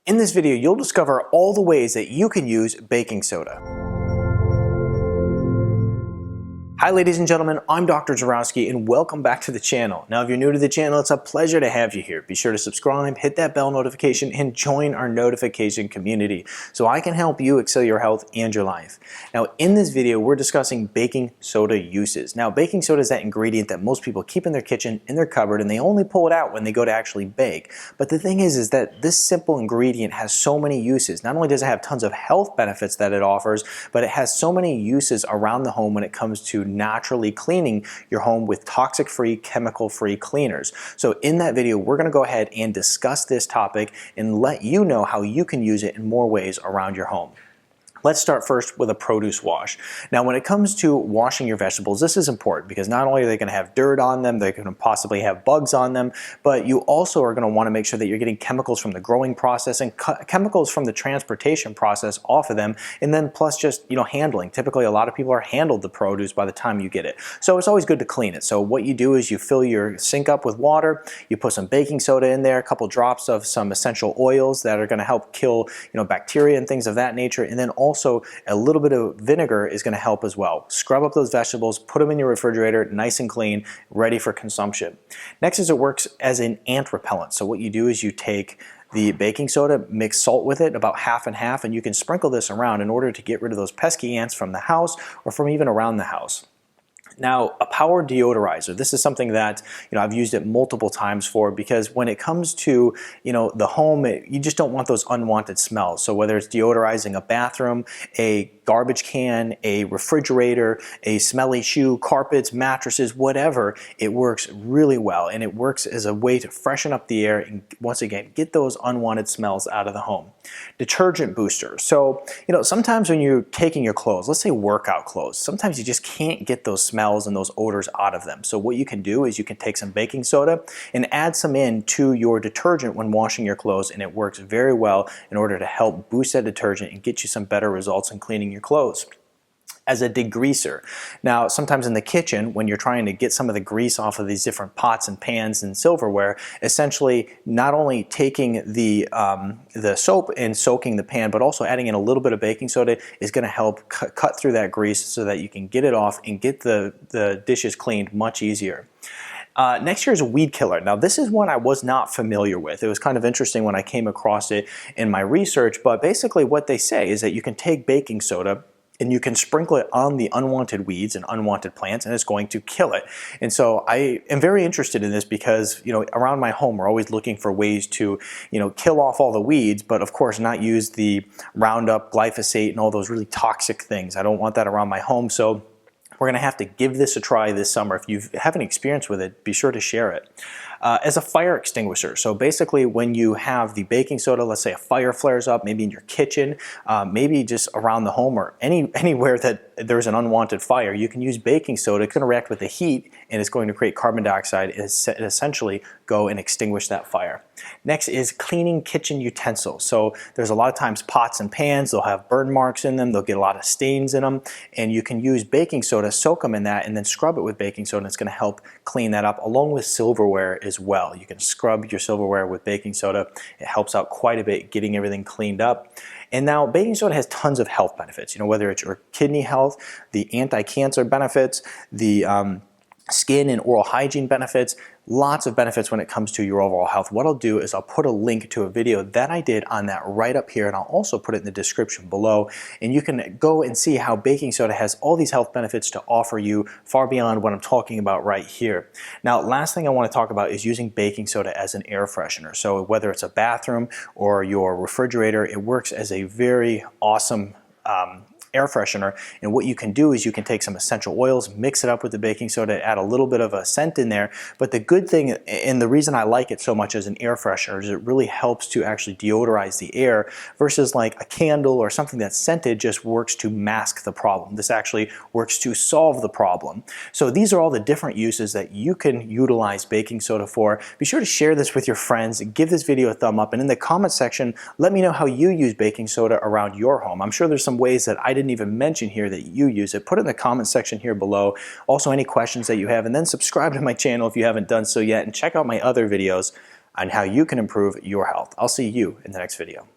In this video, you'll discover all the ways that you can use baking soda. Hi ladies and gentlemen, I'm Dr. Zarowski and welcome back to the channel. Now if you're new to the channel, it's a pleasure to have you here. Be sure to subscribe, hit that bell notification, and join our notification community so I can help you excel your health and your life. Now in this video, we're discussing baking soda uses. Now baking soda is that ingredient that most people keep in their kitchen, in their cupboard, and they only pull it out when they go to actually bake. But the thing is that this simple ingredient has so many uses. Not only does it have tons of health benefits that it offers, but it has so many uses around the home when it comes to naturally cleaning your home with toxic-free, chemical-free cleaners. So in that video, we're going to go ahead and discuss this topic and let you know how you can use it in more ways around your home. Let's start first with a produce wash. Now when it comes to washing your vegetables, this is important because not only are they going to have dirt on them, they're going to possibly have bugs on them, but you also are going to want to make sure that you're getting chemicals from the growing process and chemicals from the transportation process off of them, and then plus just, handling. Typically a lot of people are handled the produce by the time you get it. So it's always good to clean it. So what you do is you fill your sink up with water, you put some baking soda in there, a couple drops of some essential oils that are going to help kill, bacteria and things of that nature, and then also a little bit of vinegar is going to help as well. Scrub up those vegetables, put them in your refrigerator nice and clean, ready for consumption. Next is it works as an ant repellent. So what you do is you take the baking soda, mix salt with it, about half and half, and you can sprinkle this around in order to get rid of those pesky ants from the house or from even around the house. Now, a power deodorizer, this is something that, I've used it multiple times for, because when it comes to, the home, you just don't want those unwanted smells. So whether it's deodorizing a bathroom, a garbage can, a refrigerator, a smelly shoe, carpets, mattresses, whatever, it works really well. And it works as a way to freshen up the air and, once again, get those unwanted smells out of the home. Detergent booster. So, sometimes when you're taking your clothes, let's say workout clothes, sometimes you just can't get those smells and those odors out of them. So what you can do is you can take some baking soda and add some into your detergent when washing your clothes, and it works very well in order to help boost that detergent and get you some better results in cleaning your clothes. As a degreaser. Now, sometimes in the kitchen, when you're trying to get some of the grease off of these different pots and pans and silverware, essentially not only taking the soap and soaking the pan, but also adding in a little bit of baking soda is going to help cut through that grease so that you can get it off and get the dishes cleaned much easier. Next here is a weed killer. Now this is one I was not familiar with. It was kind of interesting when I came across it in my research, but basically what they say is that you can take baking soda and you can sprinkle it on the unwanted weeds and unwanted plants, and it's going to kill it. And so I am very interested in this because, around my home, we're always looking for ways to, kill off all the weeds, but of course not use the Roundup, glyphosate, and all those really toxic things. I don't want that around my home, so we're going to have to give this a try this summer. If you have any experience with it, be sure to share it. As a fire extinguisher, so basically when you have the baking soda, let's say a fire flares up, maybe in your kitchen, maybe just around the home or anywhere that there's an unwanted fire, you can use baking soda. It's going to react with the heat and it's going to create carbon dioxide and essentially go and extinguish that fire. Next is cleaning kitchen utensils. So there's a lot of times pots and pans, they'll have burn marks in them, they'll get a lot of stains in them, and you can use baking soda, soak them in that, and then scrub it with baking soda, and it's going to help clean that up, along with silverware as well. You can scrub your silverware with baking soda. It helps out quite a bit getting everything cleaned up. And now baking soda has tons of health benefits, whether it's your kidney health, the anti-cancer benefits, the skin and oral hygiene benefits, lots of benefits when it comes to your overall health. What I'll do is I'll put a link to a video that I did on that right up here, and I'll also put it in the description below, and you can go and see how baking soda has all these health benefits to offer you far beyond what I'm talking about right here. Now, last thing I want to talk about is using baking soda as an air freshener. So whether it's a bathroom or your refrigerator, it works as a very awesome air freshener. And what you can do is you can take some essential oils, mix it up with the baking soda, add a little bit of a scent in there. But the good thing, and the reason I like it so much as an air freshener, is it really helps to actually deodorize the air versus like a candle or something that's scented just works to mask the problem. This actually works to solve the problem. So these are all the different uses that you can utilize baking soda for. Be sure to share this with your friends, give this video a thumb up, and in the comment section, let me know how you use baking soda around your home. I'm sure there's some ways that I didn't even mention here that you use it. Put it in the comment section here below. Also, any questions that you have, and then subscribe to my channel if you haven't done so yet, and check out my other videos on how you can improve your health. I'll see you in the next video.